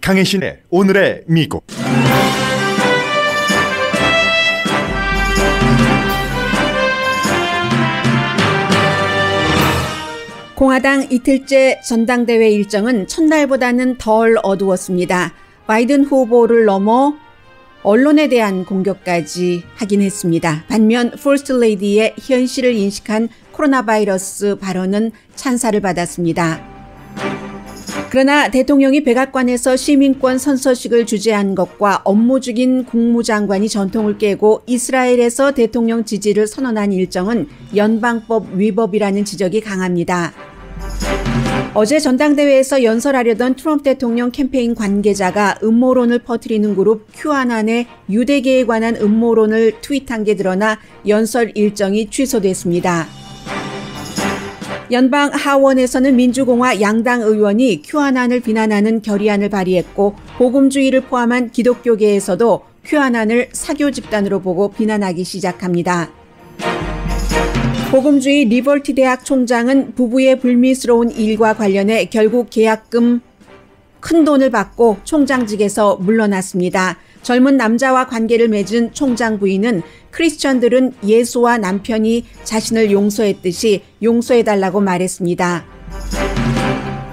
강혜신의 오늘의 미국. 공화당 이틀째 전당대회 일정은 첫날보다는 덜 어두웠습니다. 바이든 후보를 넘어 언론에 대한 공격까지 하긴 했습니다. 반면 퍼스트 레이디의 현실을 인식한 코로나 바이러스 발언은 찬사를 받았습니다. 그러나 대통령이 백악관에서 시민권 선서식을 주재한 것과 업무 중인 국무장관이 전통을 깨고 이스라엘에서 대통령 지지를 선언한 일정은 연방법 위법이라는 지적이 강합니다. 어제 전당대회에서 연설하려던 트럼프 대통령 캠페인 관계자가 음모론을 퍼뜨리는 그룹 큐아난의 유대계에 관한 음모론을 트윗한 게 드러나 연설 일정이 취소됐습니다. 연방 하원에서는 민주공화 양당 의원이 큐아난을 비난하는 결의안을 발의했고 복음주의를 포함한 기독교계에서도 큐아난을 사교 집단으로 보고 비난하기 시작합니다. 복음주의 리버티 대학 총장은 부부의 불미스러운 일과 관련해 결국 계약금 큰 돈을 받고 총장직에서 물러났습니다. 젊은 남자와 관계를 맺은 총장 부인은 크리스천들은 예수와 남편이 자신을 용서했듯이 용서해달라고 말했습니다.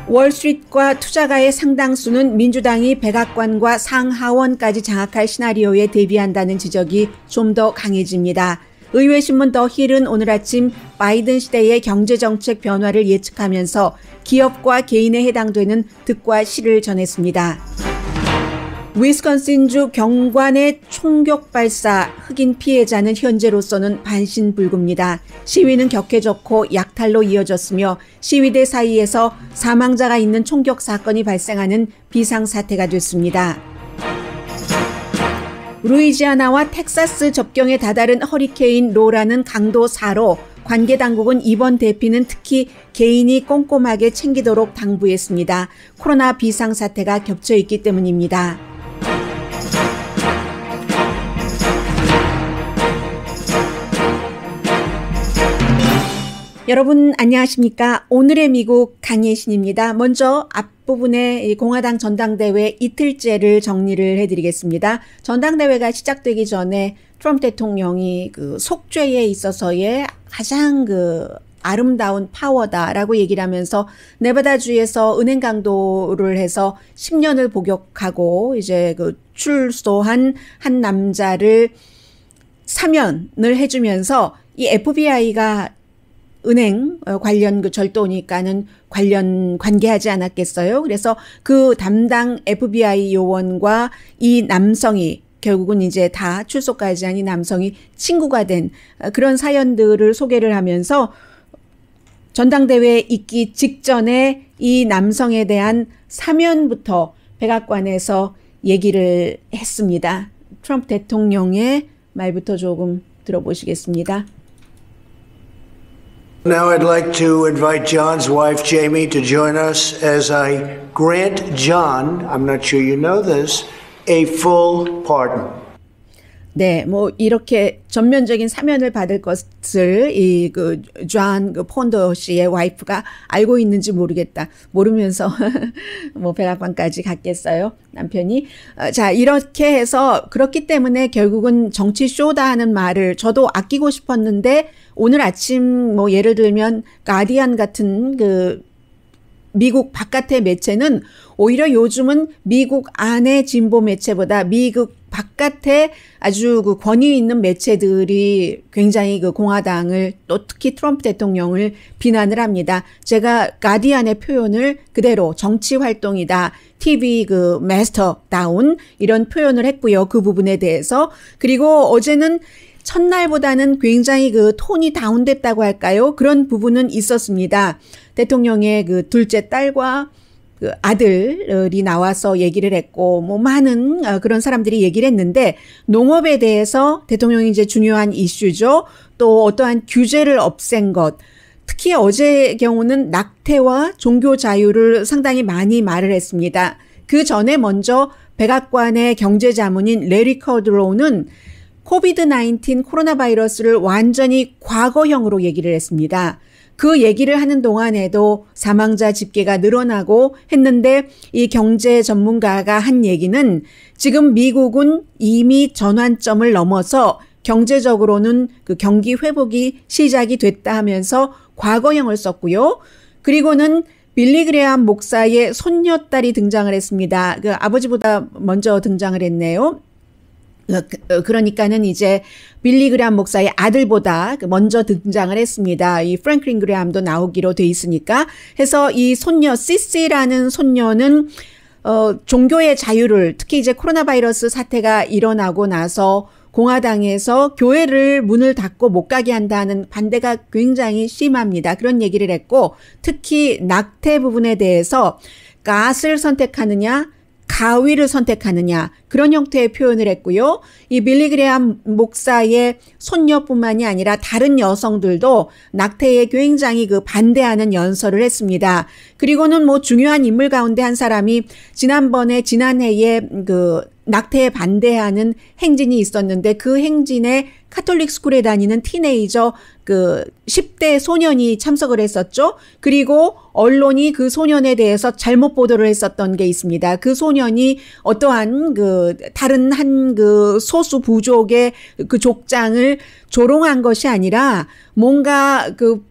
월스트리트과 투자가의 상당수는 민주당이 백악관과 상하원까지 장악할 시나리오에 대비한다는 지적이 좀 더 강해집니다. 의회신문 더 힐은 오늘 아침 바이든 시대의 경제정책 변화를 예측하면서 기업과 개인에 해당되는 득과 실을 전했습니다. 위스콘신주 경관의 총격 발사 흑인 피해자는 현재로서는 반신불구입니다. 시위는 격해졌고 약탈로 이어졌으며 시위대 사이에서 사망자가 있는 총격 사건이 발생하는 비상사태가 됐습니다. 루이지아나와 텍사스 접경에 다다른 허리케인 로라는 강도 4로 관계 당국은 이번 대피는 특히 개인이 꼼꼼하게 챙기도록 당부했습니다. 코로나 비상사태가 겹쳐 있기 때문입니다. 여러분 안녕하십니까? 오늘의 미국 강혜신입니다. 먼저 앞부분에 공화당 전당대회 이틀째를 정리를 해드리겠습니다. 전당대회가 시작되기 전에 트럼프 대통령이 속죄에 있어서의 가장 아름다운 파워다라고 얘기를 하면서 네바다주에서 은행 강도를 해서 10년을 복역하고 이제 출소한 한 남자를 사면을 해주면서 이 FBI가 은행 관련 절도니까는 관계하지 않았겠어요. 그래서 그 담당 FBI 요원과 이 남성이 결국은 이제 다 출소까지 한 이 남성이 친구가 된 그런 사연들을 소개를 하면서 전당대회에 있기 직전에 이 남성에 대한 사면부터 백악관에서 얘기를 했습니다. 트럼프 대통령의 말부터 조금 들어보시겠습니다. Now I'd like to invite John's wife, Jamie, to join us as I grant John, I'm not sure you know this, a full pardon. 네, 이렇게 전면적인 사면을 받을 것을 존 폰더 씨의 와이프가 알고 있는지 모르겠다. 모르면서 백악관까지 갔겠어요, 남편이. 자, 이렇게 해서 그렇기 때문에 결국은 정치 쇼다 하는 말을 저도 아끼고 싶었는데 오늘 아침 예를 들면 가디언 같은 미국 바깥의 매체는 오히려 요즘은 미국 안의 진보 매체보다 미국 바깥에 아주 권위 있는 매체들이 굉장히 공화당을 또 특히 트럼프 대통령을 비난을 합니다. 제가 가디언의 표현을 그대로 정치 활동이다. TV 마스터다운 이런 표현을 했고요. 그 부분에 대해서. 그리고 어제는 첫날보다는 굉장히 톤이 다운됐다고 할까요? 그런 부분은 있었습니다. 대통령의 둘째 딸과 아들이 나와서 얘기를 했고, 많은 그런 사람들이 얘기를 했는데, 농업에 대해서 대통령이 이제 중요한 이슈죠. 또 어떠한 규제를 없앤 것. 특히 어제 경우는 낙태와 종교 자유를 상당히 많이 말을 했습니다. 그 전에 먼저 백악관의 경제자문인 레리 커드로우는 코비드-19 코로나 바이러스를 완전히 과거형으로 얘기를 했습니다. 그 얘기를 하는 동안에도 사망자 집계가 늘어나고 했는데 이 경제 전문가가 한 얘기는 지금 미국은 이미 전환점을 넘어서 경제적으로는 그 경기 회복이 시작이 됐다 하면서 과거형을 썼고요. 그리고는 빌리 그레암 목사의 손녀딸이 등장을 했습니다. 그 아버지보다 먼저 등장을 했네요. 그러니까는 이제 빌리 그레암 목사의 아들보다 먼저 등장을 했습니다. 이 프랭클린 그레암도 나오기로 돼 있으니까. 해서 이 손녀 시시라는 손녀는 종교의 자유를 특히 이제 코로나 바이러스 사태가 일어나고 나서 공화당에서 교회를 문을 닫고 못 가게 한다는 반대가 굉장히 심합니다. 그런 얘기를 했고 특히 낙태 부분에 대해서 갓을 선택하느냐 가위를 선택하느냐 그런 형태의 표현을 했고요. 이 빌리 그레암 목사의 손녀뿐만이 아니라 다른 여성들도 낙태에 굉장히 그 반대하는 연설을 했습니다. 그리고는 뭐 중요한 인물 가운데 한 사람이 지난해에 그 낙태에 반대하는 행진이 있었는데 그 행진에 카톨릭 스쿨에 다니는 티네이저 그 10대 소년이 참석을 했었죠. 그리고 언론이 그 소년에 대해서 잘못 보도를 했었던 게 있습니다. 그 소년이 어떠한 그 다른 한 그 소수 부족의 그 족장을 조롱한 것이 아니라 뭔가 그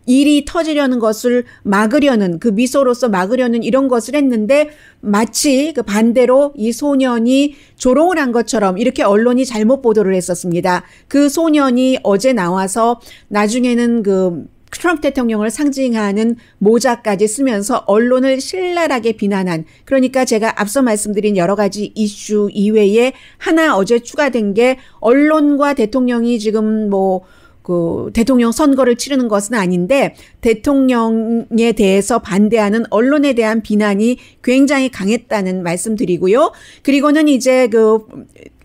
일이 터지려는 것을 막으려는 그 미소로서 막으려는 이런 것을 했는데 마치 그 반대로 이 소년이 조롱을 한 것처럼 이렇게 언론이 잘못 보도를 했었습니다. 그 소년이 어제 나와서 나중에는 그 트럼프 대통령을 상징하는 모자까지 쓰면서 언론을 신랄하게 비난한 그러니까 제가 앞서 말씀드린 여러 가지 이슈 이외에 하나 어제 추가된 게 언론과 대통령이 지금 뭐 그 대통령 선거를 치르는 것은 아닌데 대통령에 대해서 반대하는 언론에 대한 비난이 굉장히 강했다는 말씀드리고요. 그리고는 이제 그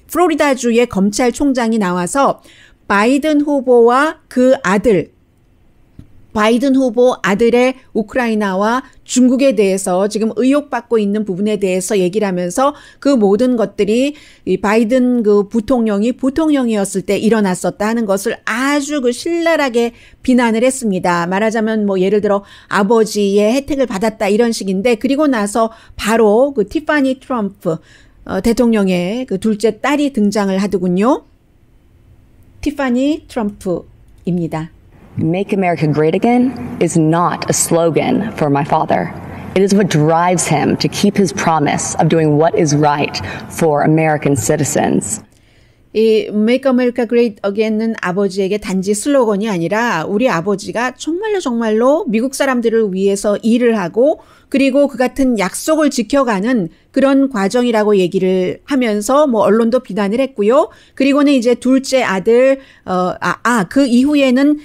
플로리다주의 검찰총장이 나와서 바이든 후보와 그 아들 바이든 후보 아들의 우크라이나와 중국에 대해서 지금 의혹받고 있는 부분에 대해서 얘기를 하면서 그 모든 것들이 이 바이든 그 부통령이었을 때 일어났었다 하는 것을 아주 그 신랄하게 비난을 했습니다. 말하자면 뭐 예를 들어 아버지의 혜택을 받았다 이런 식인데 그리고 나서 바로 그 티파니 트럼프 대통령의 그 둘째 딸이 등장을 하더군요. 티파니 트럼프입니다. Make America Great Again is not a slogan for my father. It is what drives him to keep his promise of doing what is right for American citizens. 이 Make America Great Again은 아버지에게 단지 슬로건이 아니라 우리 아버지가 정말로 미국 사람들을 위해서 일을 하고 그리고 그 같은 약속을 지켜가는 그런 과정이라고 얘기를 하면서 뭐 언론도 비난을 했고요. 그리고는 이제 둘째 아들 그 이후에는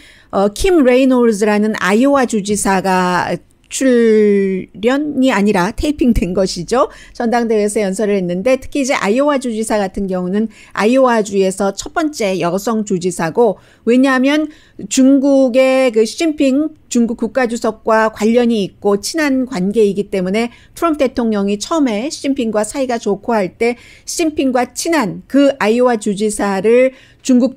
킴 레이놀즈라는 아이오와 주지사가 출연이 아니라 테이핑된 것이죠. 전당대회에서 연설을 했는데 특히 이제 아이오와 주지사 같은 경우는 아이오와주에서 첫 번째 여성 주지사고 왜냐하면 중국의 그 시진핑 중국 국가주석과 관련이 있고 친한 관계이기 때문에 트럼프 대통령이 처음에 시진핑과 사이가 좋고 할 때 시진핑과 친한 그 아이오와 주지사를 중국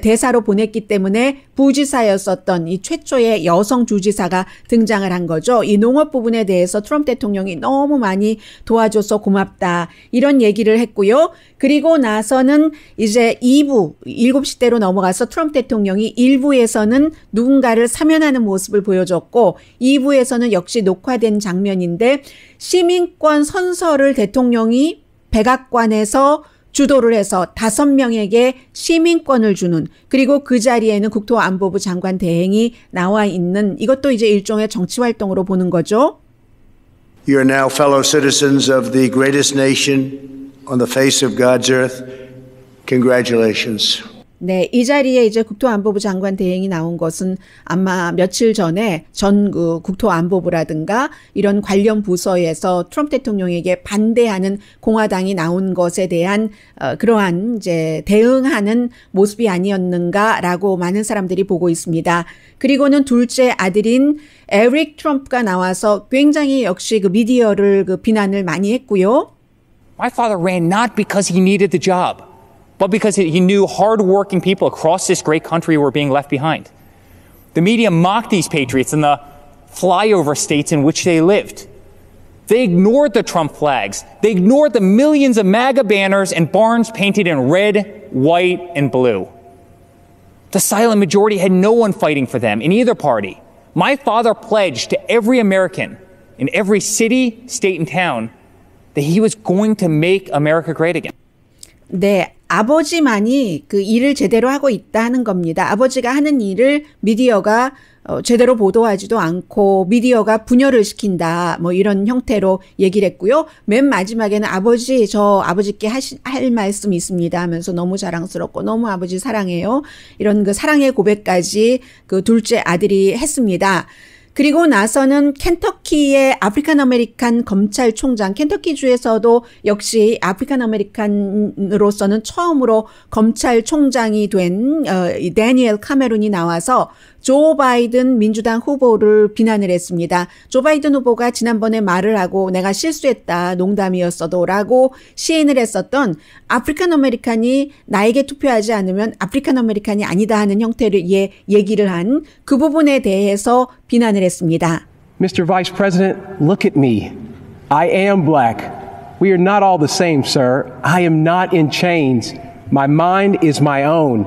대사로 보냈기 때문에 부지사였었던 이 최초의 여성 주지사가 등장을 한 거죠. 이 농업 부분에 대해서 트럼프 대통령이 너무 많이 도와줘서 고맙다. 이런 얘기를 했고요. 그리고 나서는 이제 2부, 7시대로 넘어가서 트럼프 대통령이 1부에서는 누군가를 사면하는 모습을 보여줬고 2부에서는 역시 녹화된 장면인데 시민권 선서를 대통령이 백악관에서 주도를 해서 5명에게 시민권을 주는 그리고 그 자리에는 국토안보부 장관 대행이 나와 있는 이것도 이제 일종의 정치 활동으로 보는 거죠. You are now fellow citizens of the greatest nation on the face of God's earth. Congratulations. 네, 이 자리에 이제 국토안보부 장관 대행이 나온 것은 아마 며칠 전에 전 그 국토안보부라든가 이런 관련 부서에서 트럼프 대통령에게 반대하는 공화당이 나온 것에 대한 그러한 이제 대응하는 모습이 아니었는가라고 많은 사람들이 보고 있습니다. 그리고는 둘째 아들인 에릭 트럼프가 나와서 굉장히 역시 그 미디어를 그 비난을 많이 했고요. My father ran not because he needed the job. But because he knew hard-working people across this great country were being left behind. The media mocked these patriots in the flyover states in which they lived. They ignored the Trump flags. They ignored the millions of MAGA banners and barns painted in red, white, and blue. The silent majority had no one fighting for them in either party. My father pledged to every American in every city, state, and town that he was going to make America great again. 네, 아버지만이 그 일을 제대로 하고 있다는 겁니다. 아버지가 하는 일을 미디어가 제대로 보도하지도 않고 미디어가 분열을 시킨다. 뭐 이런 형태로 얘기를 했고요. 맨 마지막에는 아버지, 저 아버지께 할 말씀 있습니다 하면서 너무 자랑스럽고 너무 아버지 사랑해요. 이런 그 사랑의 고백까지 그 둘째 아들이 했습니다. 그리고 나서는 켄터키의 아프리칸 아메리칸 검찰총장, 켄터키 주에서도 역시 아프리칸 아메리칸으로서는 처음으로 검찰총장이 된 데니엘 카메론이 나와서 조 바이든 민주당 후보를 비난을 했습니다. 조 바이든 후보가 지난번에 말을 하고 내가 실수했다, 농담이었어도 라고 시인을 했었던 아프리칸 아메리칸이 나에게 투표하지 않으면 아프리칸 아메리칸이 아니다 하는 형태를 얘기를 한 그 부분에 대해서 비난을 했습니다. Mr. Vice President, look at me. I am black. We are not all the same, sir. I am not in chains. My mind is my own.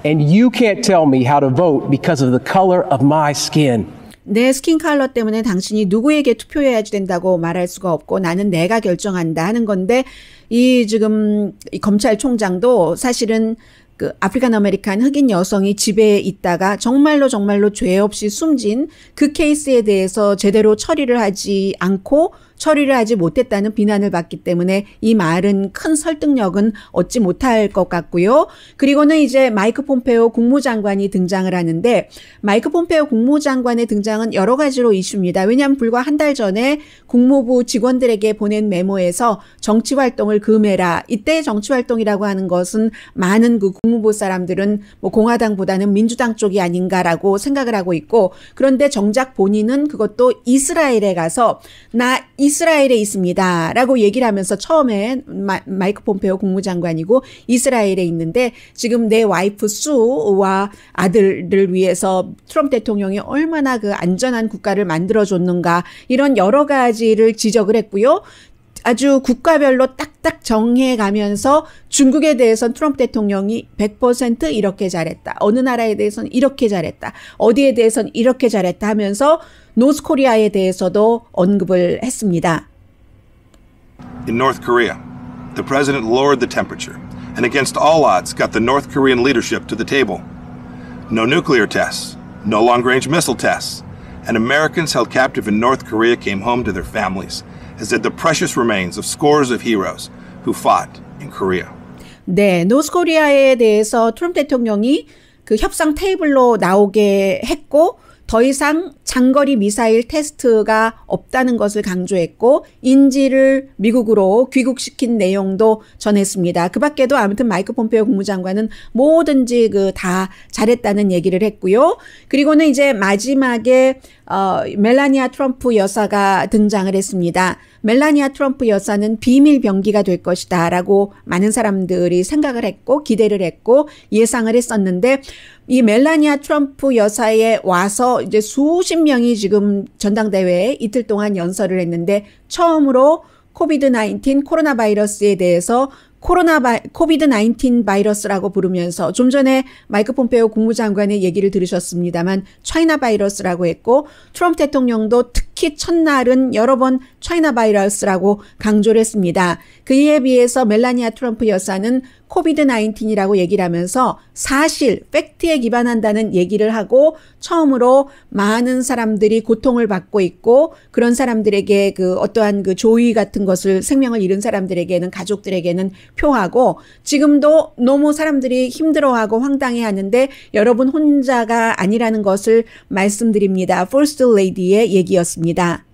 And you can't tell me how to vote because of the color of my skin. 내 스킨 컬러 때문에 당신이 누구에게 투표해야 된다고 말할 수가 없고 나는 내가 결정한다 하는 건데 이 지금 이 검찰총장도 사실은 그 아프리칸 아메리칸 흑인 여성이 집에 있다가 정말로 죄 없이 숨진 그 케이스에 대해서 제대로 처리를 하지 않고 처리를 하지 못했다는 비난을 받기 때문에 이 말은 큰 설득력은 얻지 못할 것 같고요. 그리고는 이제 마이크 폼페오 국무장관이 등장을 하는데 마이크 폼페오 국무장관의 등장은 여러 가지로 이슈입니다. 왜냐하면 불과 한 달 전에 국무부 직원들에게 보낸 메모에서 정치활동을 금해라. 이때 정치활동이라고 하는 것은 많은 그 국무부 사람들은 뭐 공화당보다는 민주당 쪽이 아닌가라고 생각을 하고 있고 그런데 정작 본인은 그것도 이스라엘에 가서 나 이스라엘에 있습니다. 라고 얘기를 하면서 처음에 마이크 폼페오 국무장관이고 이스라엘에 있는데 지금 내 와이프 수와 아들을 위해서 트럼프 대통령이 얼마나 그 안전한 국가를 만들어줬는가 이런 여러 가지를 지적을 했고요. 아주 국가별로 딱딱 정해가면서 중국에 대해서는 트럼프 대통령이 100% 이렇게 잘했다. 어느 나라에 대해서는 이렇게 잘했다. 어디에 대해서는 이렇게 잘했다 하면서 노스코리아에 대해서도 언급을 했습니다. In North Korea, the president lowered the temperature and against all odds got the North Korean leadership to the table. No nuclear tests, no long-range missile tests, and Americans held captive in North Korea came home to their families, as did the precious remains of scores of heroes who fought in Korea. 네, 노스코리아에 대해서 트럼프 대통령이 그 협상 테이블로 나오게 했고 더 이상 장거리 미사일 테스트가 없다는 것을 강조했고 인질을 미국으로 귀국시킨 내용도 전했습니다. 그 밖에도 아무튼 마이크 폼페오 국무장관은 뭐든지 그 다 잘했다는 얘기를 했고요. 그리고는 이제 마지막에 멜라니아 트럼프 여사가 등장을 했습니다. 멜라니아 트럼프 여사는 비밀 병기가 될 것이다 라고 많은 사람들이 생각을 했고 기대를 했고 예상을 했었는데 이 멜라니아 트럼프 여사에 와서 이제 수십 명이 지금 전당대회에 이틀 동안 연설을 했는데 처음으로 코비드-19 코로나 바이러스에 대해서 코비드-19 바이러스라고 부르면서 좀 전에 마이크 폼페오 국무장관의 얘기를 들으셨습니다만 차이나 바이러스라고 했고 트럼프 대통령도 특히 첫날은 여러 번 차이나 바이러스라고 강조를 했습니다. 그에 비해서 멜라니아 트럼프 여사는 코비드-19이라고 얘기를 하면서 사실, 팩트에 기반한다는 얘기를 하고 처음으로 많은 사람들이 고통을 받고 있고 그런 사람들에게 그 어떠한 그 조의 같은 것을 생명을 잃은 사람들에게는 가족들에게는 표하고 지금도 너무 사람들이 힘들어하고 황당해하는데 여러분 혼자가 아니라는 것을 말씀드립니다. First Lady의 얘기였습니다.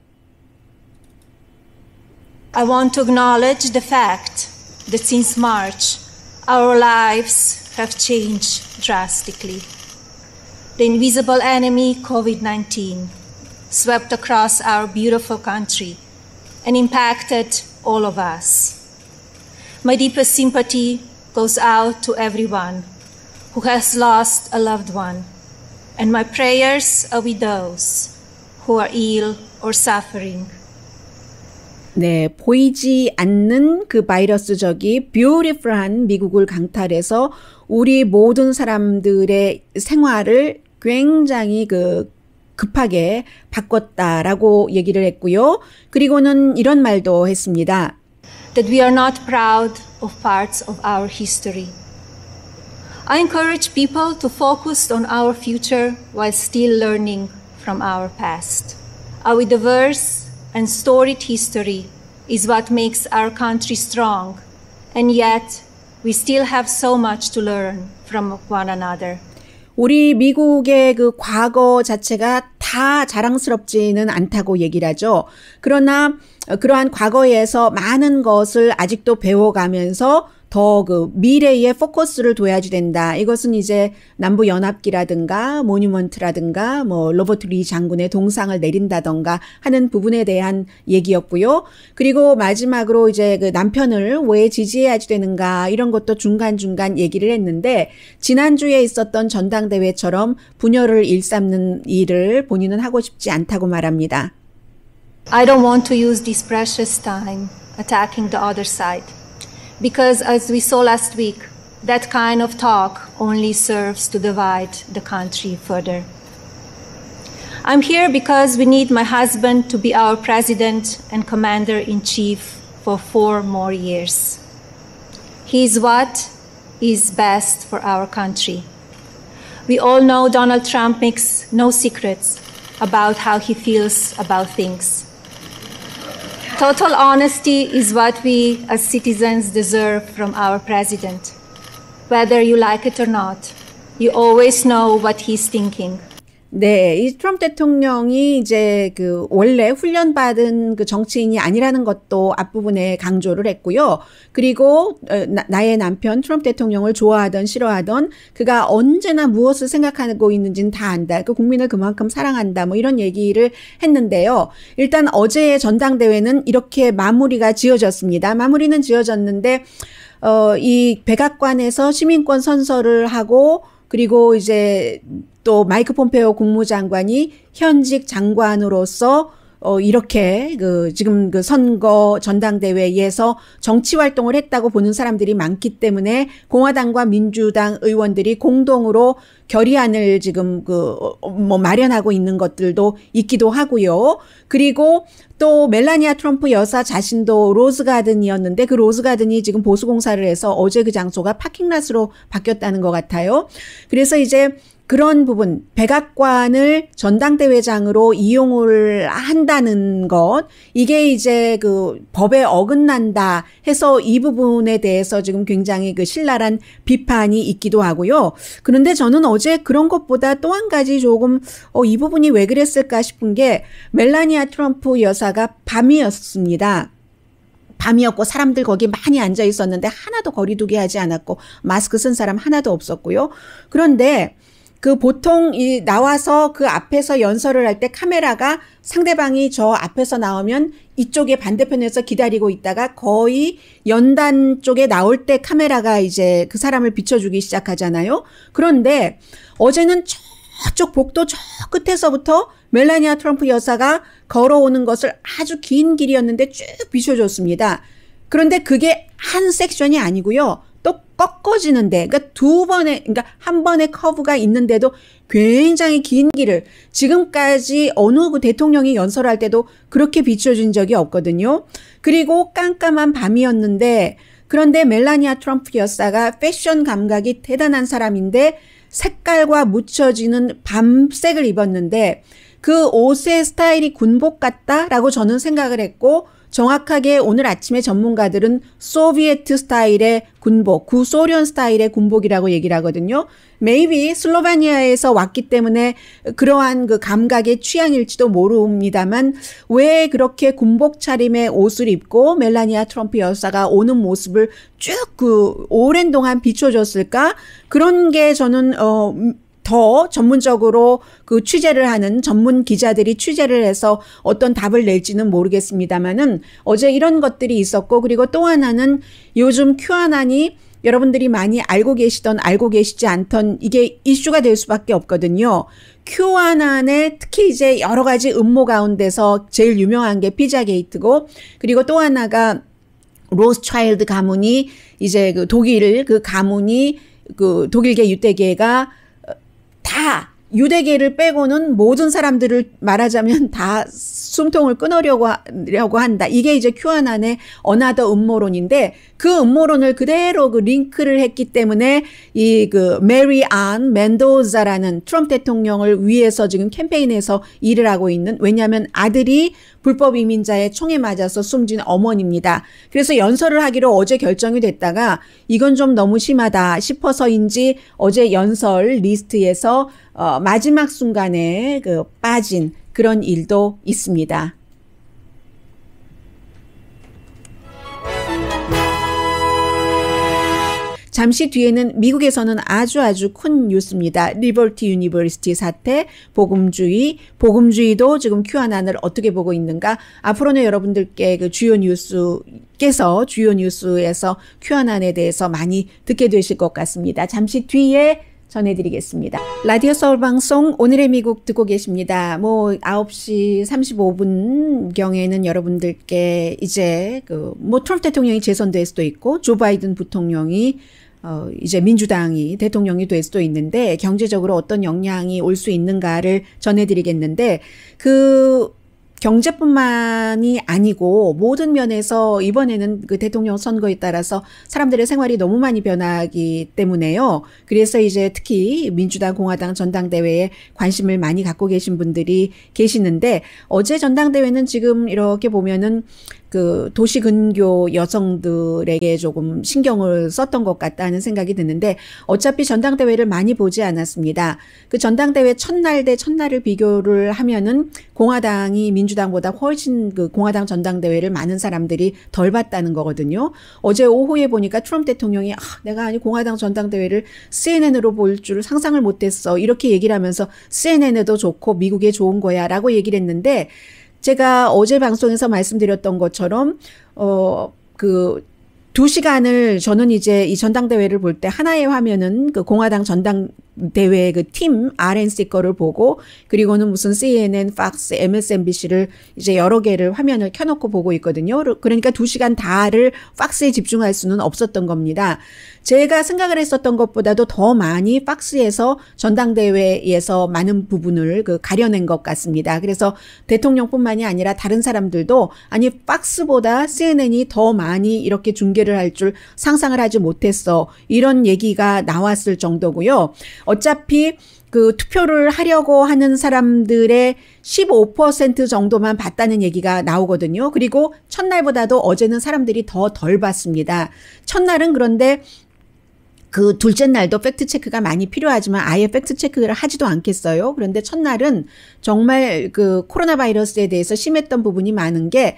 I want to acknowledge the fact that since March, our lives have changed drastically. The invisible enemy, COVID-19, swept across our beautiful country and impacted all of us. My deepest sympathy goes out to everyone who has lost a loved one and my prayers are with those who are ill or suffering. 네, 보이지 않는 그 바이러스적이 뷰티풀한 미국을 강탈해서 우리 모든 사람들의 생활을 굉장히 급하게 바꿨다라고 얘기를 했고요. 그리고는 이런 말도 했습니다. That we are not proud of parts of our history. I encourage people to focus on our future while still learning from our past. Our diverse and storied history is what makes our country strong, and yet we still have so much to learn from one another. 우리 미국의 그 과거 자체가 다 자랑스럽지는 않다고 얘기를 하죠. 그러나 그러한 과거에서 많은 것을 아직도 배워가면서 더 미래에 포커스를 둬야지 된다. 이것은 이제 남부연합기라든가 모뉴먼트라든가 로버트 리 장군의 동상을 내린다던가 하는 부분에 대한 얘기였고요. 그리고 마지막으로 이제 그 남편을 왜 지지해야지 되는가 이런 것도 중간중간 얘기를 했는데 지난주에 있었던 전당대회처럼 분열을 일삼는 일을 본인은 하고 싶지 않다고 말합니다. I don't want to use this precious time attacking the other side. Because as we saw last week, that kind of talk only serves to divide the country further. I'm here because we need my husband to be our president and commander-in-chief for 4 more years. He is what is best for our country. We all know Donald Trump makes no secrets about how he feels about things. Total honesty is what we as citizens deserve from our president. Whether you like it or not, you always know what he's thinking. 네, 이 트럼프 대통령이 이제 원래 훈련받은 정치인이 아니라는 것도 앞부분에 강조를 했고요. 그리고 나의 남편 트럼프 대통령을 좋아하던 싫어하던 그가 언제나 무엇을 생각하고 있는지는 다 안다. 국민을 그만큼 사랑한다. 이런 얘기를 했는데요. 일단 어제의 전당대회는 이렇게 마무리가 지어졌습니다. 마무리는 지어졌는데 이 백악관에서 시민권 선서를 하고 그리고 이제 또 마이크 폼페오 국무장관이 현직 장관으로서 이렇게 지금 선거 전당대회에서 정치 활동을 했다고 보는 사람들이 많기 때문에 공화당과 민주당 의원들이 공동으로 결의안을 지금 마련하고 있는 것들도 있기도 하고요. 그리고 또 멜라니아 트럼프 여사 자신도 로즈가든이었는데 그 로즈가든이 지금 보수공사를 해서 어제 그 장소가 파킹랏으로 바뀌었다는 것 같아요. 그래서 이제 그런 부분, 백악관을 전당대회장으로 이용을 한다는 것, 이게 이제 법에 어긋난다 해서 이 부분에 대해서 지금 굉장히 신랄한 비판이 있기도 하고요. 그런데 저는 어제 그런 것보다 또 한 가지 조금, 이 부분이 왜 그랬을까 싶은 게 멜라니아 트럼프 여사가 밤이었습니다. 밤이었고 사람들 거기 많이 앉아 있었는데 하나도 거리두기 하지 않았고 마스크 쓴 사람 하나도 없었고요. 그런데 보통 나와서 그 앞에서 연설을 할 때 카메라가 상대방이 저 앞에서 나오면 이쪽에 반대편에서 기다리고 있다가 거의 연단 쪽에 나올 때 카메라가 이제 그 사람을 비춰주기 시작하잖아요. 그런데 어제는 저쪽 복도 저 끝에서부터 멜라니아 트럼프 여사가 걸어오는 것을 아주 긴 길이었는데 쭉 비춰줬습니다. 그런데 그게 한 섹션이 아니고요. 또 꺾어지는데, 그러니까 한 번의 커브가 있는데도 굉장히 긴 길을 지금까지 어느 대통령이 연설할 때도 그렇게 비춰준 적이 없거든요. 그리고 깜깜한 밤이었는데, 그런데 멜라니아 트럼프 여사가 패션 감각이 대단한 사람인데 색깔과 묻혀지는 밤색을 입었는데 그 옷의 스타일이 군복 같다라고 저는 생각을 했고 정확하게 오늘 아침에 전문가들은 소비에트 스타일의 군복, 구소련 스타일의 군복이라고 얘기를 하거든요. maybe 슬로바니아에서 왔기 때문에 그러한 감각의 취향일지도 모릅니다만 왜 그렇게 군복 차림의 옷을 입고 멜라니아 트럼프 여사가 오는 모습을 쭉 오랜 동안 비춰줬을까? 그런 게 저는 더 전문적으로 취재를 하는 전문 기자들이 취재를 해서 어떤 답을 낼지는 모르겠습니다만은 어제 이런 것들이 있었고 그리고 또 하나는 요즘 큐아난이 여러분들이 많이 알고 계시던 알고 계시지 않던 이게 이슈가 될 수밖에 없거든요. QAnon의 특히 이제 여러 가지 음모 가운데서 제일 유명한 게 피자 게이트고, 그리고 또 하나가 로스차일드 가문이 이제 그 독일 그 가문이 그 독일계 유대계가 다 유대계를 빼고는 모든 사람들을 말하자면 다 숨통을 끊으려고 한다. 이게 이제 QAnon의 어나더 음모론인데, 그 음모론을 그대로 그 링크를 했기 때문에 이 그 메리 안 멘도자라는 트럼프 대통령을 위해서 지금 캠페인에서 일을 하고 있는, 왜냐하면 아들이 불법 이민자의 총에 맞아서 숨진 어머니입니다. 그래서 연설을 하기로 어제 결정이 됐다가 이건 좀 너무 심하다 싶어서인지 어제 연설 리스트에서 마지막 순간에 그 빠진 그런 일도 있습니다. 잠시 뒤에는 미국에서는 아주 큰 뉴스입니다. 리버티 유니버시티 사태, 복음주의도 지금 QAnon을 어떻게 보고 있는가? 앞으로는 여러분들께 그 주요 뉴스에서 QAnon에 대해서 많이 듣게 되실 것 같습니다. 잠시 뒤에 전해드리겠습니다. 라디오 서울 방송 오늘의 미국 듣고 계십니다. 9시 35분경에는 여러분들께 이제 트럼프 대통령이 재선될 수도 있고, 조 바이든 부통령이 이제 민주당이 대통령이 될 수도 있는데, 경제적으로 어떤 영향이 올 수 있는가를 전해드리겠는데, 경제뿐만이 아니고 모든 면에서 이번에는 그 대통령 선거에 따라서 사람들의 생활이 너무 많이 변하기 때문에요. 그래서 이제 특히 민주당, 공화당 전당대회에 관심을 많이 갖고 계신 분들이 계시는데, 어제 전당대회는 지금 이렇게 보면은 그 도시 근교 여성들에게 조금 신경을 썼던 것 같다는 생각이 드는데, 어차피 전당대회를 많이 보지 않았습니다. 그 전당대회 첫날 대 첫날을 비교를 하면은 공화당이 민주당보다 훨씬 그 공화당 전당대회를 많은 사람들이 덜 봤다는 거거든요. 어제 오후에 보니까 트럼프 대통령이 내가 공화당 전당대회를 CNN으로 볼 줄 상상을 못했어, 이렇게 얘기를 하면서 CNN에도 좋고 미국에 좋은 거야 라고 얘기를 했는데, 제가 어제 방송에서 말씀드렸던 것처럼 그 2시간을 저는 이제 이 전당대회를 볼 때 하나의 화면은 그 공화당 전당대회 그 팀 RNC 거를 보고, 그리고는 무슨 CNN, Fox, MSNBC를 이제 여러 개를 화면을 켜놓고 보고 있거든요. 그러니까 2시간 다를 팍스에 집중할 수는 없었던 겁니다. 제가 생각을 했었던 것보다도 더 많이 팍스에서 전당대회에서 많은 부분을 가려낸 것 같습니다. 그래서 대통령뿐만이 아니라 다른 사람들도 팍스보다 CNN이 더 많이 이렇게 중계를 할 줄 상상을 하지 못했어, 이런 얘기가 나왔을 정도고요. 어차피 그 투표를 하려고 하는 사람들의 15% 정도만 봤다는 얘기가 나오거든요. 그리고 첫날보다도 어제는 사람들이 더 덜 봤습니다. 첫날은 그런데 그 둘째 날도 팩트체크가 많이 필요하지만 아예 팩트체크를 하지도 않겠어요. 그런데 첫날은 정말 그 코로나 바이러스에 대해서 심했던 부분이 많은 게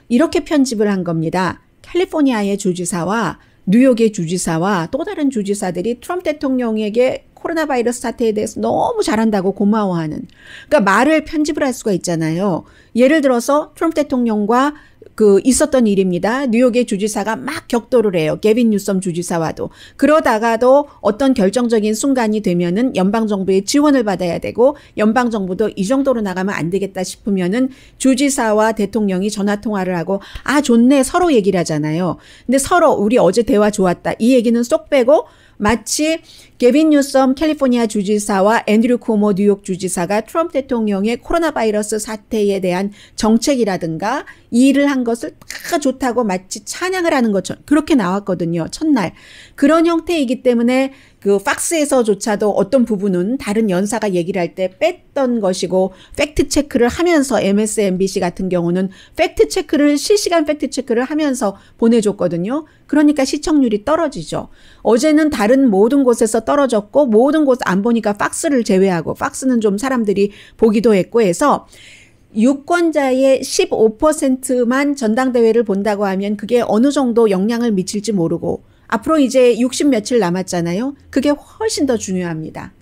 이렇게 편집을 한 겁니다. 캘리포니아의 주지사와 뉴욕의 주지사와 또 다른 주지사들이 트럼프 대통령에게 코로나 바이러스 사태에 대해서 너무 잘한다고 고마워하는, 그러니까 말을 편집을 할 수가 있잖아요. 예를 들어서 트럼프 대통령과 그 있었던 일입니다. 뉴욕의 주지사가 막 격돌을 해요. 게빈 뉴섬 주지사와도. 그러다가도 어떤 결정적인 순간이 되면은 연방정부의 지원을 받아야 되고, 연방정부도 이 정도로 나가면 안 되겠다 싶으면은 주지사와 대통령이 전화통화를 하고, 좋네, 서로 얘기를 하잖아요. 근데 서로 우리 어제 대화 좋았다, 이 얘기는 쏙 빼고 마치 게빈 뉴섬 캘리포니아 주지사와 앤드류 쿠오모 뉴욕 주지사가 트럼프 대통령의 코로나 바이러스 사태에 대한 정책이라든가 일을 한 것을 다 좋다고 마치 찬양을 하는 것처럼 그렇게 나왔거든요. 첫날. 그런 형태이기 때문에 그 팍스에서조차도 어떤 부분은 다른 연사가 얘기를 할 때 뺐던 것이고, 팩트체크를 하면서 MSNBC 같은 경우는 실시간 팩트체크를 하면서 보내줬거든요. 그러니까 시청률이 떨어지죠. 어제는 다른 모든 곳에서 떨어졌고, 모든 곳 안 보니까 팍스를 제외하고, 팍스는 좀 사람들이 보기도 했고 해서 유권자의 15%만 전당대회를 본다고 하면 그게 어느 정도 영향을 미칠지 모르고, 앞으로 이제 60 며칠 남았잖아요. 그게 훨씬 더 중요합니다.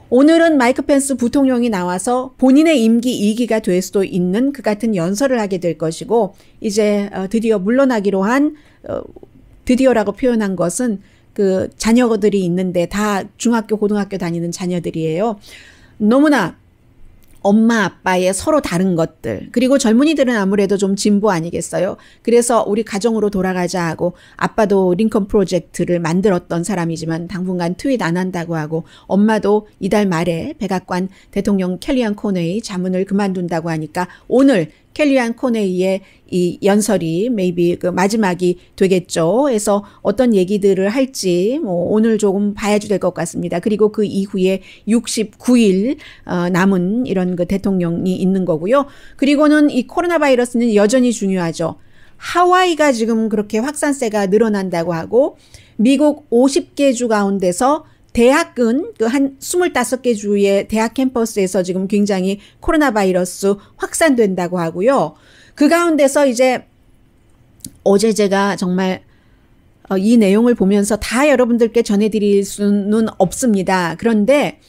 오늘은 마이크 펜스 부통령이 나와서 본인의 임기 2기가 될 수도 있는 그 같은 연설을 하게 될 것이고, 이제 드디어 물러나기로 한, 드디어라고 표현한 것은 그 자녀들이 있는데 다 중학교, 고등학교 다니는 자녀들이에요. 너무나 엄마 아빠의 서로 다른 것들, 그리고 젊은이들은 아무래도 좀 진보 아니겠어요? 그래서 우리 가정으로 돌아가자 하고, 아빠도 링컨 프로젝트를 만들었던 사람이지만 당분간 트윗 안 한다고 하고, 엄마도 이달 말에 백악관 대통령 켈리안 코네이 자문을 그만둔다고 하니까 오늘 켈리안 코네이의 이 연설이 maybe 그 마지막이 되겠죠. 그래서 어떤 얘기들을 할지 뭐 오늘 조금 봐야지 될 것 같습니다. 그리고 그 이후에 69일 남은 이런 그 대통령이 있는 거고요. 그리고는 이 코로나 바이러스는 여전히 중요하죠. 하와이가 지금 그렇게 확산세가 늘어난다고 하고, 미국 50개 주 가운데서 대학은 그 한 25개 주의 대학 캠퍼스에서 지금 굉장히 코로나 바이러스 확산된다고 하고요. 그 가운데서 이제 어제 제가 정말 이 내용을 보면서 다 여러분들께 전해드릴 수는 없습니다. 그런데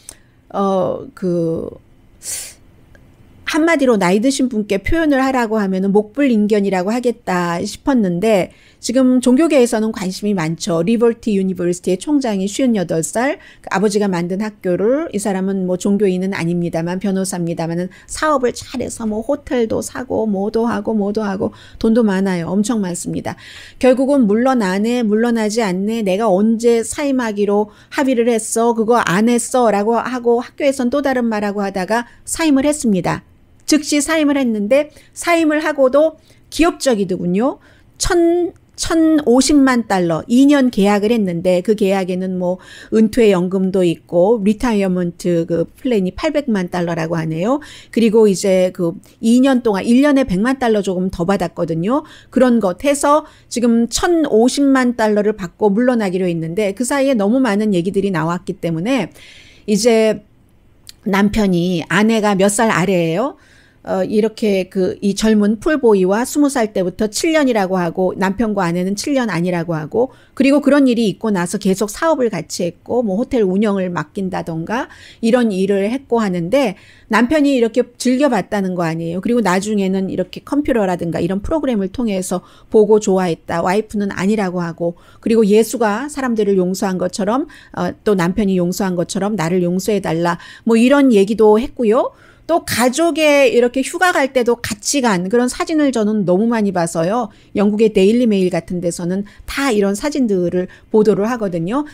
한마디로 나이 드신 분께 표현을 하라고 하면은 목불인견이라고 하겠다 싶었는데, 지금 종교계에서는 관심이 많죠. 리버티 유니버시티의 총장이 58살, 그 아버지가 만든 학교를, 이 사람은 뭐 종교인은 아닙니다만 변호사입니다만은 사업을 잘해서 뭐 호텔도 사고 뭐도 하고 돈도 많아요. 엄청 많습니다. 결국은 물러나네, 물러나지 않네, 내가 언제 사임하기로 합의를 했어, 그거 안 했어 라고 하고 학교에선 또 다른 말하고 하다가 사임을 했습니다. 즉시 사임을 했는데, 사임을 하고도 기업적이더군요. 1,050만 달러 2년 계약을 했는데, 그 계약에는 뭐 은퇴 연금도 있고 리타이어먼트 그 플랜이 800만 달러라고 하네요. 그리고 이제 그 2년 동안 1년에 100만 달러 조금 더 받았거든요. 그런 것 해서 지금 1,050만 달러를 받고 물러나기로 했는데, 그 사이에 너무 많은 얘기들이 나왔기 때문에 이제 남편이, 아내가 몇 살 아래예요. 이렇게 이 젊은 풀보이와 20살 때부터 7년이라고 하고, 남편과 아내는 7년 아니라고 하고, 그리고 그런 일이 있고 나서 계속 사업을 같이 했고, 뭐 호텔 운영을 맡긴다던가 이런 일을 했고 하는데, 남편이 이렇게 즐겨봤다는 거 아니에요. 그리고 나중에는 이렇게 컴퓨터라든가 이런 프로그램을 통해서 보고 좋아했다. 와이프는 아니라고 하고, 그리고 예수가 사람들을 용서한 것처럼 또 남편이 용서한 것처럼 나를 용서해달라. 뭐 이런 얘기도 했고요. 또 가족에 이렇게 휴가 갈 때도 같이 간 그런 사진을 저는 너무 많이 봐서요. 영국의 데일리 메일 같은 데서는 다 이런 사진들을 보도를 하거든요.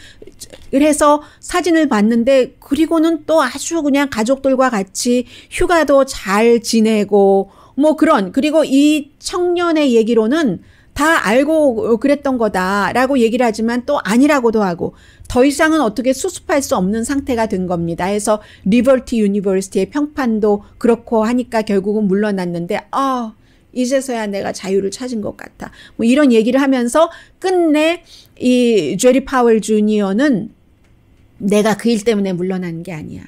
그래서 사진을 봤는데, 그리고는 또 아주 그냥 가족들과 같이 휴가도 잘 지내고 뭐 그리고 이 청년의 얘기로는 다 알고 그랬던 거다라고 얘기를 하지만 또 아니라고도 하고, 더 이상은 어떻게 수습할 수 없는 상태가 된 겁니다. 해서 리버티 유니버시티의 평판도 그렇고 하니까 결국은 물러났는데, 이제서야 내가 자유를 찾은 것 같아. 뭐 이런 얘기를 하면서 끝내 이 제리 파월 주니어는 내가 그 일 때문에 물러난 게 아니야.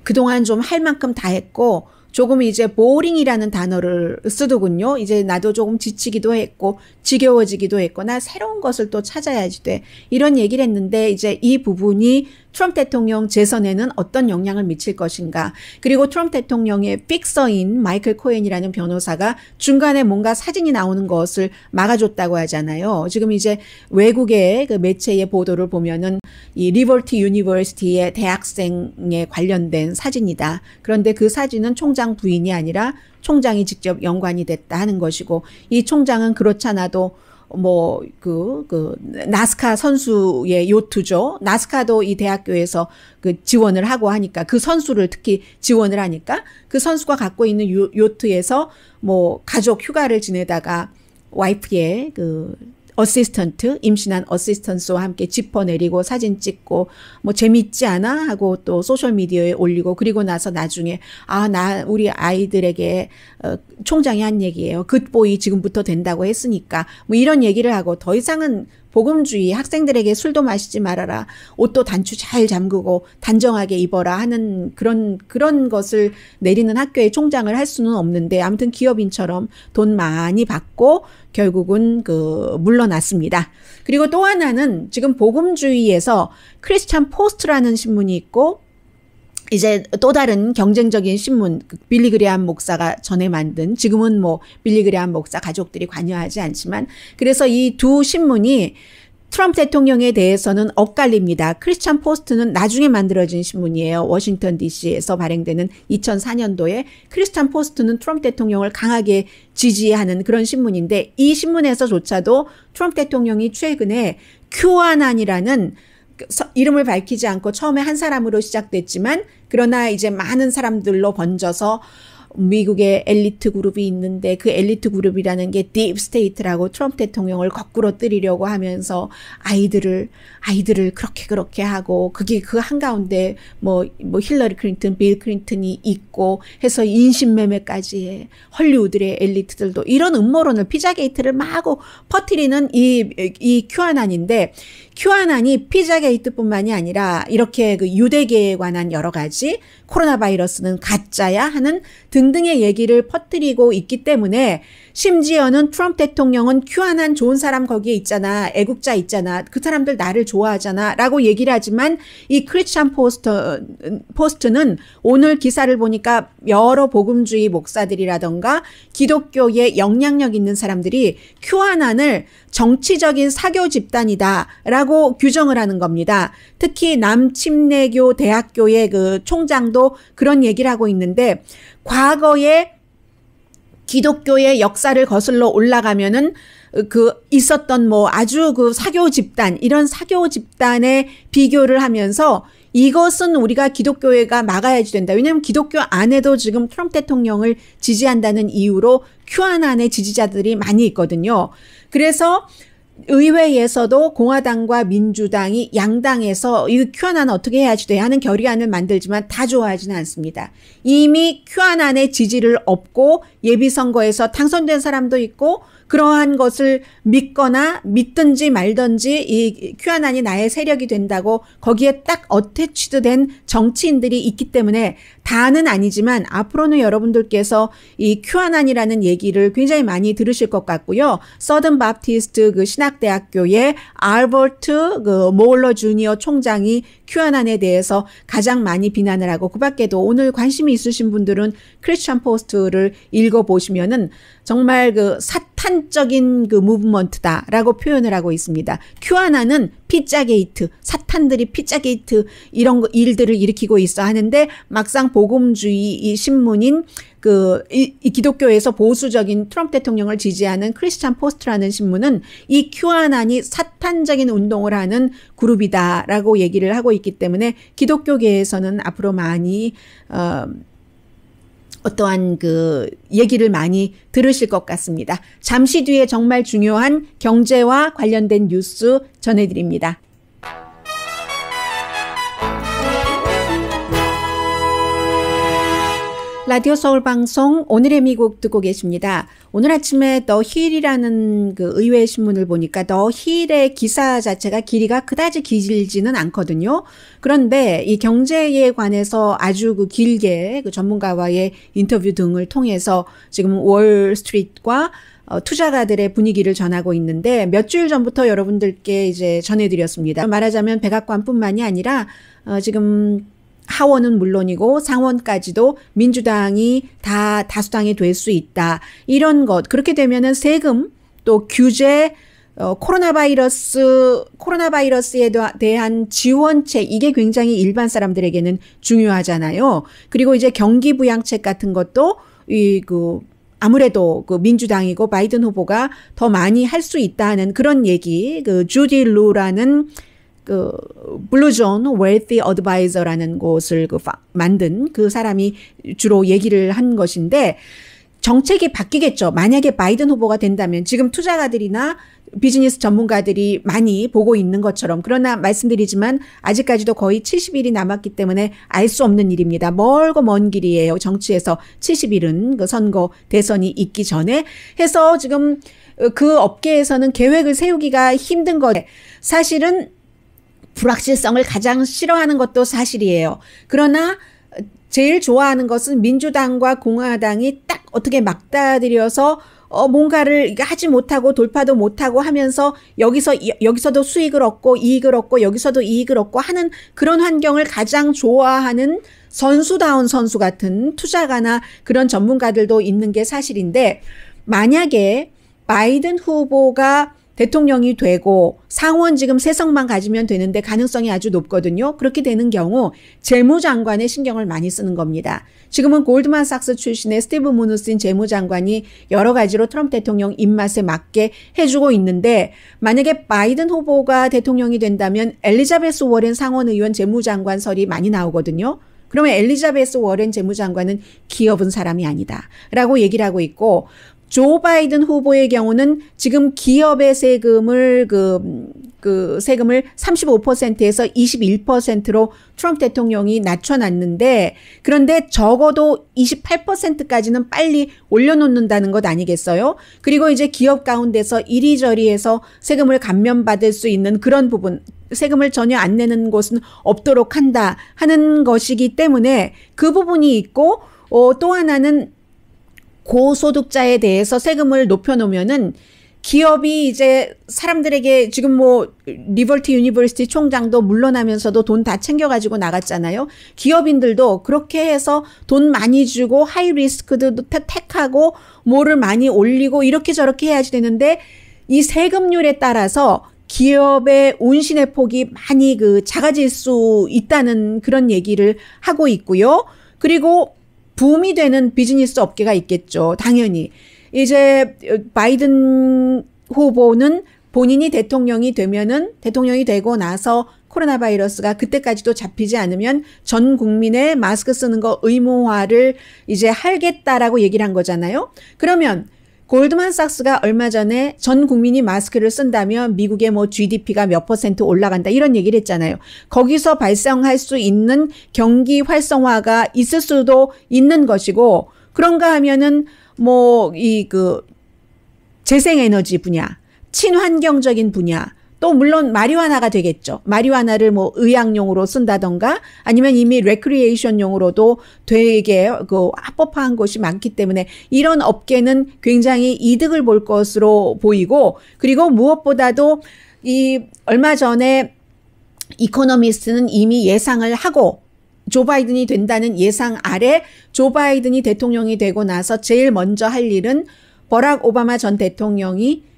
그동안 좀 할 만큼 다 했고, 조금 이제 보링이라는 단어를 쓰더군요. 이제 나도 조금 지치기도 했고 지겨워지기도 했고, 나 새로운 것을 또 찾아야지 돼. 이런 얘기를 했는데, 이제 이 부분이 트럼프 대통령 재선에는 어떤 영향을 미칠 것인가. 그리고 트럼프 대통령의 픽서인 마이클 코엔이라는 변호사가 중간에 뭔가 사진이 나오는 것을 막아줬다고 하잖아요. 지금 이제 외국의 그 매체의 보도를 보면은 이 리버티 유니버시티의 대학생에 관련된 사진이다. 그런데 그 사진은 총장 부인이 아니라 총장이 직접 연관이 됐다 하는 것이고, 이 총장은 그렇잖아도 뭐 나스카 선수의 요트죠. 나스카도 이 대학교에서 그 지원을 하고 하니까, 그 선수를 특히 지원을 하니까 그 선수가 갖고 있는 요트에서 뭐 가족 휴가를 지내다가 와이프의 그 어시스턴트, 임신한 어시스턴트와 함께 짚어내리고 사진 찍고 뭐 재밌지 않아? 하고 또 소셜미디어에 올리고, 그리고 나서 나중에 우리 아이들에게 총장이 한 얘기예요. 굿보이 지금부터 된다고 했으니까 뭐 이런 얘기를 하고, 더 이상은 복음주의, 학생들에게 술도 마시지 말아라, 옷도 단추 잘 잠그고 단정하게 입어라 하는 그런 것을 내리는 학교의 총장을 할 수는 없는데, 아무튼 기업인처럼 돈 많이 받고 결국은 물러났습니다. 그리고 또 하나는 지금 복음주의에서 크리스찬 포스트라는 신문이 있고, 이제 또 다른 경쟁적인 신문, 빌리 그레함 목사가 전에 만든, 지금은 뭐 빌리 그레함 목사 가족들이 관여하지 않지만, 그래서 이 두 신문이 트럼프 대통령에 대해서는 엇갈립니다. 크리스찬 포스트는 나중에 만들어진 신문이에요. 워싱턴 DC에서 발행되는 2004년도에 크리스찬 포스트는 트럼프 대통령을 강하게 지지하는 그런 신문인데 이 신문에서조차도 트럼프 대통령이 최근에 QAnon이라는 이름을 밝히지 않고 처음에 한 사람으로 시작됐지만 그러나 이제 많은 사람들로 번져서 미국의 엘리트 그룹이 있는데 그 엘리트 그룹이라는 게 딥스테이트라고 트럼프 대통령을 거꾸로 뜨리려고 하면서 아이들을 그렇게 하고 그게 그 한가운데 뭐 힐러리 클린턴, 빌 클린턴이 있고 해서 인신매매까지 해. 헐리우드의 엘리트들도 이런 음모론을 피자게이트를 마구 퍼뜨리는 이 QAnon인데 QAnon이 피자게이트뿐만이 아니라 이렇게 그 유대계에 관한 여러 가지 코로나 바이러스는 가짜야 하는 등등의 얘기를 퍼뜨리고 있기 때문에 심지어는 트럼프 대통령은 QAnon 좋은 사람 거기에 있잖아. 애국자 있잖아. 그 사람들 나를 좋아하잖아. 라고 얘기를 하지만 이 크리스찬 포스트는 오늘 기사를 보니까 여러 복음주의 목사들이라던가 기독교에 영향력 있는 사람들이 QAnon을 정치적인 사교 집단이다 라고 규정을 하는 겁니다. 특히 남침례교 대학교의 그 총장도 그런 얘기를 하고 있는데 과거에 기독교의 역사를 거슬러 올라가면은 그 있었던 뭐 아주 그 사교 집단 이런 사교 집단에 비교를 하면서 이것은 우리가 기독교회가 막아야지 된다. 왜냐하면 기독교 안에도 지금 트럼프 대통령을 지지한다는 이유로 QAnon의 지지자들이 많이 있거든요. 그래서 의회에서도 공화당과 민주당이 양당에서 이 QAnon 어떻게 해야지 돼 하는 결의안을 만들지만 다 좋아하지는 않습니다. 이미 QAnon의 지지를 얻고 예비선거에서 당선된 사람도 있고 그러한 것을 믿거나 믿든지 말든지 이 QAnon이 나의 세력이 된다고 거기에 딱 어태치드 된 정치인들이 있기 때문에 다는 아니지만 앞으로는 여러분들께서 이 QAnon이라는 얘기를 굉장히 많이 들으실 것 같고요. 서든 바프티스트 그 신학대학교의 알버트 그 몰러 주니어 총장이 QAnon에 대해서 가장 많이 비난을 하고 그 밖에도 오늘 관심이 있으신 분들은 크리스찬 포스트를 읽어보시면은 정말 그 사탄적인 그 무브먼트다라고 표현을 하고 있습니다. QAnon은 피자게이트, 사탄들이 피자게이트 이런 일들을 일으키고 있어 하는데 막상 복음주의 이 신문인 이 기독교에서 보수적인 트럼프 대통령을 지지하는 크리스찬 포스트라는 신문은 이 QAnon이 사탄적인 운동을 하는 그룹이다라고 얘기를 하고 있기 때문에 기독교계에서는 앞으로 많이 어떠한 그 얘기를 많이 들으실 것 같습니다. 잠시 뒤에 정말 중요한 경제와 관련된 뉴스 전해드립니다. 라디오 서울 방송 오늘의 미국 듣고 계십니다. 오늘 아침에 더 힐이라는 그 의회 신문을 보니까 더 힐의 기사 자체가 길이가 그다지 길지는 않거든요. 그런데 이 경제에 관해서 아주 그 길게 그 전문가와의 인터뷰 등을 통해서 지금 월스트리트과 투자가들의 분위기를 전하고 있는데 몇 주일 전부터 여러분들께 이제 전해드렸습니다. 말하자면 백악관뿐만이 아니라 지금 하원은 물론이고 상원까지도 민주당이 다 다수당이 될 수 있다. 이런 것. 그렇게 되면은 세금 또 규제 코로나 바이러스에 대한 지원책 이게 굉장히 일반 사람들에게는 중요하잖아요. 그리고 이제 경기 부양책 같은 것도 아무래도 그 민주당이고 바이든 후보가 더 많이 할 수 있다는 그런 얘기. 그 주디 루라는 그 블루존 웰티 어드바이저라는 곳을 만든 그 사람이 주로 얘기를 한 것인데 정책이 바뀌겠죠. 만약에 바이든 후보가 된다면 지금 투자가들이나 비즈니스 전문가들이 많이 보고 있는 것처럼 그러나 말씀드리지만 아직까지도 거의 70일이 남았기 때문에 알 수 없는 일입니다. 멀고 먼 길이에요. 정치에서 70일은 그 선거 대선이 있기 전에 해서 지금 그 업계에서는 계획을 세우기가 힘든 거예요. 사실은 불확실성을 가장 싫어하는 것도 사실이에요. 그러나 제일 좋아하는 것은 민주당과 공화당이 딱 어떻게 막다들여서 뭔가를 하지 못하고 돌파도 못하고 하면서 여기서도 수익을 얻고 이익을 얻고 여기서도 이익을 얻고 하는 그런 환경을 가장 좋아하는 선수다운 선수 같은 투자가나 그런 전문가들도 있는 게 사실인데 만약에 바이든 후보가 대통령이 되고 상원 지금 3석만 가지면 되는데 가능성이 아주 높거든요. 그렇게 되는 경우 재무장관에 신경을 많이 쓰는 겁니다. 지금은 골드만삭스 출신의 스티브 무누신 재무장관이 여러 가지로 트럼프 대통령 입맛에 맞게 해주고 있는데 만약에 바이든 후보가 대통령이 된다면 엘리자베스 워렌 상원의원 재무장관설이 많이 나오거든요. 그러면 엘리자베스 워렌 재무장관은 기업은 사람이 아니다 라고 얘기를 하고 있고 조 바이든 후보의 경우는 지금 기업의 세금을 세금을 35%에서 21%로 트럼프 대통령이 낮춰놨는데 그런데 적어도 28%까지는 빨리 올려놓는다는 것 아니겠어요? 그리고 이제 기업 가운데서 이리저리 해서 세금을 감면받을 수 있는 그런 부분 세금을 전혀 안 내는 곳은 없도록 한다 하는 것이기 때문에 그 부분이 있고 또 하나는 고소득자에 대해서 세금을 높여놓으면은 기업이 이제 사람들에게 지금 뭐 리버티 유니버시티 총장도 물러나면서도 돈 다 챙겨가지고 나갔잖아요. 기업인들도 그렇게 해서 돈 많이 주고 하이 리스크도 택하고 뭐를 많이 올리고 이렇게 저렇게 해야지 되는데 이 세금률에 따라서 기업의 운신의 폭이 많이 작아질 수 있다는 그런 얘기를 하고 있고요. 그리고 붐이 되는 비즈니스 업계가 있겠죠. 당연히. 이제 바이든 후보는 본인이 대통령이 되면은 대통령이 되고 나서 코로나 바이러스가 그때까지도 잡히지 않으면 전 국민의 마스크 쓰는 거 의무화를 이제 하겠다라고 얘기를 한 거잖아요. 그러면 골드만삭스가 얼마 전에 전 국민이 마스크를 쓴다면 미국의 뭐 GDP가 몇 % 올라간다 이런 얘기를 했잖아요. 거기서 발생할 수 있는 경기 활성화가 있을 수도 있는 것이고 그런가 하면은 뭐 재생에너지 분야, 친환경적인 분야 또 물론 마리화나가 되겠죠. 마리화나를 뭐 의약용으로 쓴다던가 아니면 이미 레크리에이션용으로도 되게 합법화한 곳이 많기 때문에 이런 업계는 굉장히 이득을 볼 것으로 보이고 그리고 무엇보다도 이 얼마 전에 이코노미스트는 이미 예상을 하고 조 바이든이 된다는 예상 아래 조 바이든이 대통령이 되고 나서 제일 먼저 할 일은 버락 오바마 전 대통령이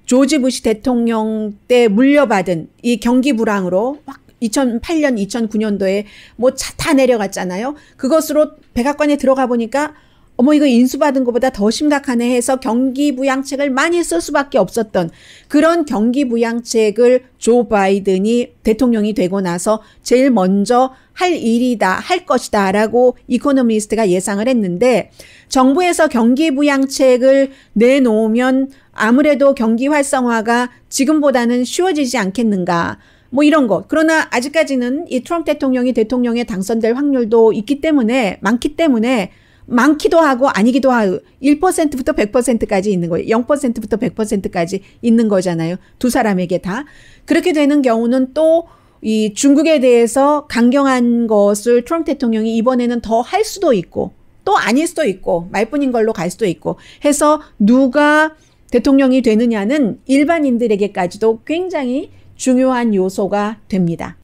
조지 부시 대통령 때 물려받은 이 경기 불황으로 막 2008년, 2009년도에 뭐 차 다 내려갔잖아요. 그것으로 백악관에 들어가 보니까 어머 이거 인수받은 것보다 더 심각하네 해서 경기 부양책을 많이 쓸 수밖에 없었던 그런 경기 부양책을 조 바이든이 대통령이 되고 나서 제일 먼저 할 일이다, 할 것이다 라고 이코노미스트가 예상을 했는데 정부에서 경기 부양책을 내놓으면 아무래도 경기 활성화가 지금보다는 쉬워지지 않겠는가. 뭐 이런 것. 그러나 아직까지는 이 트럼프 대통령이 대통령에 당선될 확률도 있기 때문에 많기 때문에 많기도 하고 아니기도 하고 1%부터 100%까지 있는 거예요. 0%부터 100%까지 있는 거잖아요. 두 사람에게 다. 그렇게 되는 경우는 또 이 중국에 대해서 강경한 것을 트럼프 대통령이 이번에는 더 할 수도 있고 또 아닐 수도 있고 말뿐인 걸로 갈 수도 있고 해서 누가 대통령이 되느냐는 일반인들에게까지도 굉장히 중요한 요소가 됩니다.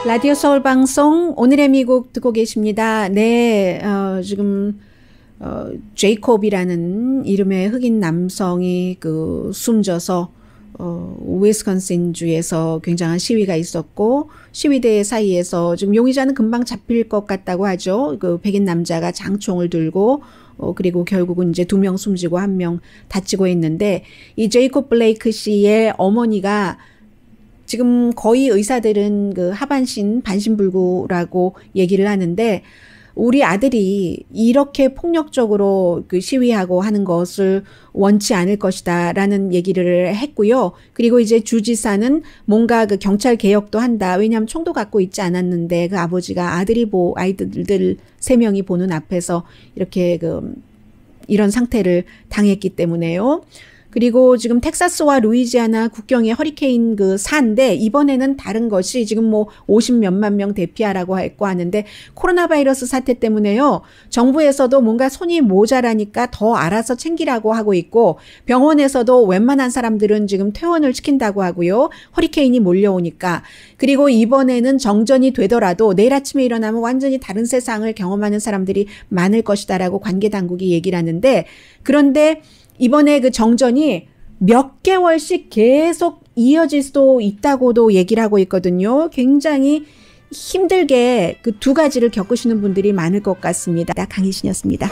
라디오 서울 방송 오늘의 미국 듣고 계십니다. 네, 지금 제이콥이라는 이름의 흑인 남성이 숨져서 위스콘신 주에서 굉장한 시위가 있었고 시위대 사이에서 지금 용의자는 금방 잡힐 것 같다고 하죠. 백인 남자가 장총을 들고 그리고 결국은 이제 2명 숨지고 1명 다치고 있는데 이 제이콥 블레이크 씨의 어머니가 지금 거의 의사들은 하반신 반신불구라고 얘기를 하는데 우리 아들이 이렇게 폭력적으로 시위하고 하는 것을 원치 않을 것이다라는 얘기를 했고요. 그리고 이제 주지사는 뭔가 경찰 개혁도 한다. 왜냐하면 총도 갖고 있지 않았는데 아버지가 아이들 3명이 보는 앞에서 이렇게 이런 상태를 당했기 때문에요. 그리고 지금 텍사스와 루이지아나 국경에 허리케인 그 산인데 이번에는 다른 것이 지금 뭐 50몇만 명 대피하라고 했고 하는데 코로나 바이러스 사태 때문에요. 정부에서도 뭔가 손이 모자라니까 더 알아서 챙기라고 하고 있고 병원에서도 웬만한 사람들은 지금 퇴원을 시킨다고 하고요. 허리케인이 몰려오니까. 그리고 이번에는 정전이 되더라도 내일 아침에 일어나면 완전히 다른 세상을 경험하는 사람들이 많을 것이다라고 관계 당국이 얘기를 하는데 그런데 이번에 그 정전이 몇 개월씩 계속 이어질 수도 있다고도 얘기를 하고 있거든요. 굉장히 힘들게 그 두 가지를 겪으시는 분들이 많을 것 같습니다. 강희신이었습니다.